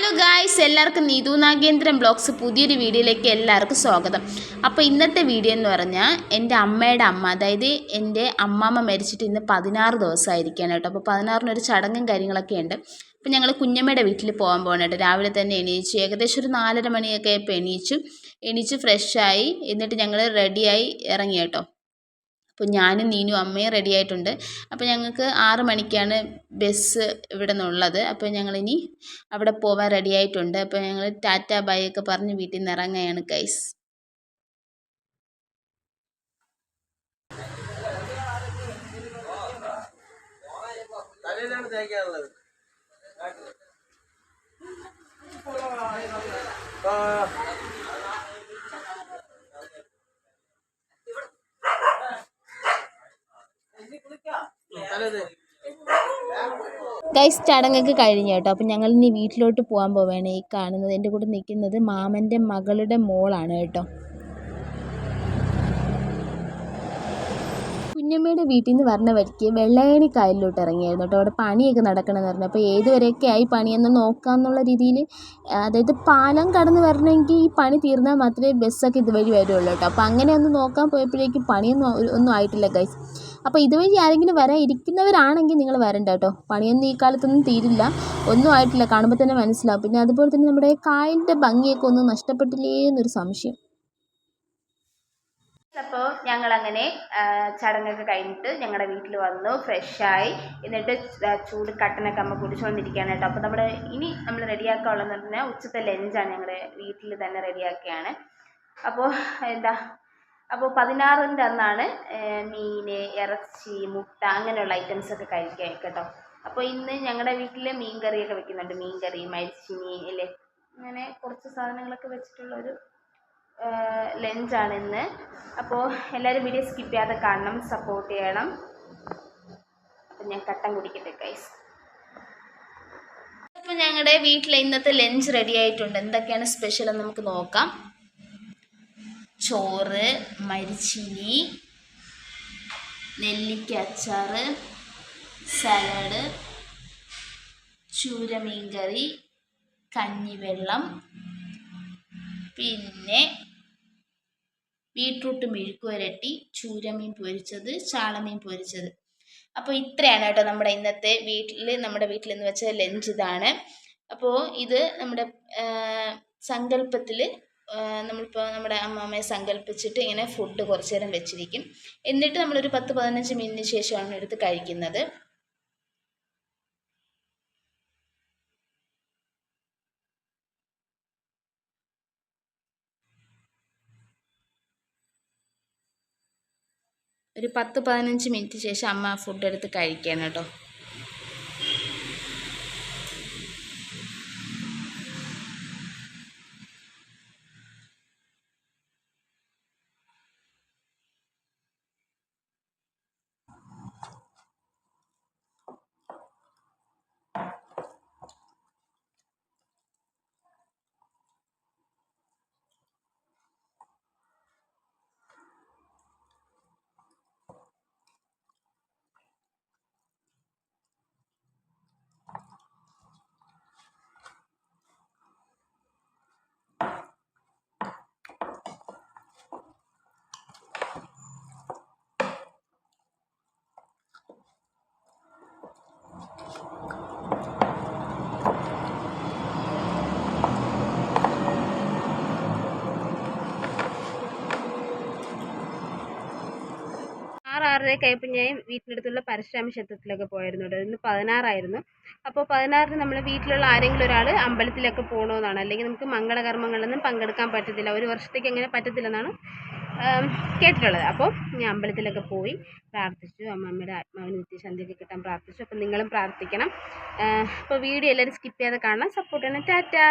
Hello guys, എല്ലാവർക്കും Neethu Nagendran blogs പുതിയൊരു വീഡിയോയിലേക്ക് എല്ലാവർക്കും സ്വാഗതം. അപ്പോൾ ഇന്നത്തെ വീഡിയോ എന്ന് പറഞ്ഞാൽ എൻ്റെ അമ്മയുടെ അമ്മ, അതായത് എൻ്റെ അമ്മാമ്മ മരിച്ചിട്ട് ഇന്ന് 16 ദിവസമായിരിക്കുകയാണ് കേട്ടോ. അപ്പോൾ 16-ന് ഒരു ചടങ്ങും കാര്യങ്ങളൊക്കെ ഉണ്ട്. അപ്പോൾ ഞങ്ങൾ കുഞ്ഞമ്മയുടെ വീട്ടിൽ പോകാൻ പോകണം കേട്ടോ. രാവിലെ തന്നെ എണീച്ചു, ഏകദേശം ഒരു 4:30 മണിയൊക്കെ ആയപ്പോൾ എണീച്ച് ഫ്രഷായി. എന്നിട്ട് ഞങ്ങൾ റെഡിയായി ഇറങ്ങി കേട്ടോ. അപ്പോൾ ഞാനും നീനും അമ്മയും റെഡി ആയിട്ടുണ്ട്. അപ്പോൾ ഞങ്ങൾക്ക് 6 മണിക്കാണ് ബസ് ഇവിടെ നിന്നുള്ളത്. അപ്പോൾ ഞങ്ങളിനി അവിടെ പോകാൻ റെഡി ആയിട്ടുണ്ട്. അപ്പോൾ ഞങ്ങൾ ടാറ്റ ബൈ ഒക്കെ പറഞ്ഞ് വീട്ടിൽ നിന്ന് ഇറങ്ങുകയാണ് ഗൈസ്. ഗൈസ്, ചടങ്ങൊക്കെ കഴിഞ്ഞു കേട്ടോ. അപ്പം ഞങ്ങൾ ഇനി വീട്ടിലോട്ട് പോകാൻ പോവുകയാണ്. ഈ കാണുന്നത് എൻ്റെ കൂടെ നിൽക്കുന്നത് മാമൻ്റെ മകളുടെ മോളാണ് കേട്ടോ. കുഞ്ഞമ്മയുടെ വീട്ടിൽ നിന്ന് വരണ വഴിക്ക് വെള്ളയണി കായലിലോട്ട് ഇറങ്ങിയായിരുന്നു കേട്ടോ. അവിടെ പണിയൊക്കെ നടക്കണമെന്ന് പറഞ്ഞു. അപ്പോൾ ഏതുവരെയൊക്കെ ആയി പണിയെന്ന് നോക്കാമെന്നുള്ള രീതിയിൽ, അതായത് പാലം കടന്ന് വരണമെങ്കിൽ ഈ പണി തീർന്നാൽ മാത്രമേ ബസ്സൊക്കെ ഇതുവഴി വരുള്ളൂ കേട്ടോ. അപ്പോൾ അങ്ങനെ ഒന്ന് നോക്കാൻ പോയപ്പോഴേക്കും ഒന്നും ആയിട്ടില്ല ഗൈസ്. അപ്പോൾ ഇതുവഴി ആരെങ്കിലും വരാൻ ഇരിക്കുന്നവരാണെങ്കിൽ നിങ്ങൾ വരണ്ട കേട്ടോ. പണിയൊന്നും ഈ കാലത്തൊന്നും തീരില്ല, ഒന്നും ആയിട്ടില്ല, കാണുമ്പോൾ തന്നെ മനസ്സിലാവും. പിന്നെ അതുപോലെ തന്നെ നമ്മുടെ കായലിൻ്റെ ഭംഗിയൊക്കെ ഒന്നും നഷ്ടപ്പെട്ടില്ലേ എന്നൊരു സംശയം. അപ്പോൾ ഞങ്ങളങ്ങനെ ചടങ്ങൊക്കെ കഴിഞ്ഞിട്ട് ഞങ്ങളുടെ വീട്ടിൽ വന്നു, ഫ്രഷായി. എന്നിട്ട് ചൂട് കട്ടനൊക്കെ അമ്മ കുടിച്ചുകൊണ്ടിരിക്കുകയാണ് കേട്ടോ. അപ്പോൾ നമ്മൾ റെഡിയാക്കാനുള്ളതെന്ന് പറഞ്ഞാൽ ഉച്ചത്തെ ലഞ്ചാണ് ഞങ്ങളുടെ വീട്ടിൽ തന്നെ റെഡിയാക്കുകയാണ്. അപ്പോൾ 16-ൻ്റെ അന്നാണ് മീൻ, ഇറച്ചി, മുട്ട അങ്ങനെയുള്ള ഐറ്റംസൊക്കെ കഴിക്കുക കേട്ടോ. അപ്പോൾ ഇന്ന് ഞങ്ങളുടെ വീട്ടിൽ മീൻ കറിയൊക്കെ വെക്കുന്നുണ്ട്. മീൻ കറി, മരിച്ചിനി അല്ലേ, അങ്ങനെ കുറച്ച് സാധനങ്ങളൊക്കെ വെച്ചിട്ടുള്ളൊരു ലഞ്ചാണ് ഇന്ന്. അപ്പോൾ എല്ലാവരും വീഡിയോ സ്കിപ്പ് ചെയ്യാതെ കാണണം, സപ്പോർട്ട് ചെയ്യണം. അപ്പം ഞാൻ കട്ടൻ കുടിക്കട്ടെ ഗൈസ്. അപ്പോൾ ഞങ്ങളുടെ വീട്ടിൽ ഇന്നത്തെ ലഞ്ച് റെഡി ആയിട്ടുണ്ട്. എന്തൊക്കെയാണ് സ്പെഷ്യൽ എന്ന് നമുക്ക് നോക്കാം. ചോറ്, മരിച്ചിനി, നെല്ലിക്ക അച്ചാർ, സലാഡ്, ചൂര മീൻ കറി, കഞ്ഞിവെള്ളം, പിന്നെ ബീട്രൂട്ട് മെഴുക്കുവരട്ടി, ചൂരമീൻ പൊരിച്ചത്, ചാളമീൻ പൊരിച്ചത്. അപ്പോൾ ഇത്രയാണ് കേട്ടോ നമ്മുടെ വീട്ടിൽ നിന്ന് വെച്ച ലഞ്ച് ഇതാണ്. അപ്പോൾ ഇത് നമ്മുടെ സങ്കല്പത്തിൽ നമ്മളിപ്പോൾ നമ്മുടെ അമ്മാമ്മയെ സങ്കല്പിച്ചിട്ട് ഇങ്ങനെ ഫുഡ് കുറച്ച് നേരം വെച്ചിരിക്കും. എന്നിട്ട് നമ്മളൊരു 10-15 മിനിറ്റിന് ശേഷമാണ് എടുത്ത് കഴിക്കുന്നത്. ഒരു 10-15 മിനിറ്റ് ശേഷം അമ്മ ഫുഡ് എടുത്ത് കഴിക്കുകയാണ് കേട്ടോ. ആയപ്പോൾ ഞാൻ വീട്ടിനടുത്തുള്ള പരശുരാമ ക്ഷേത്രത്തിലൊക്കെ പോയിരുന്നു കേട്ടോ. ഇന്ന് 16 അപ്പോൾ 16-ന് നമ്മൾ വീട്ടിലുള്ള ആരെങ്കിലും ഒരാൾ അമ്പലത്തിലൊക്കെ പോകണമെന്നാണ്. അല്ലെങ്കിൽ നമുക്ക് മംഗളകർമ്മങ്ങളിലൊന്നും പങ്കെടുക്കാൻ പറ്റത്തില്ല, ഒരു വർഷത്തേക്ക് അങ്ങനെ പറ്റത്തില്ലെന്നാണ് കേട്ടിട്ടുള്ളത്. അപ്പോൾ ഞാൻ അമ്പലത്തിലൊക്കെ പോയി പ്രാർത്ഥിച്ചു, അമ്മമ്മയുടെ ആത്മാവിന് നിത്യശാന്തിയൊക്കെ കിട്ടാൻ പ്രാർത്ഥിച്ചു. അപ്പോൾ നിങ്ങളും പ്രാർത്ഥിക്കണം. അപ്പോൾ വീഡിയോ എല്ലാവരും സ്കിപ്പ് ചെയ്യാതെ കാണാൻ സപ്പോർട്ട് ചെയ്യണം. ടാറ്റാ.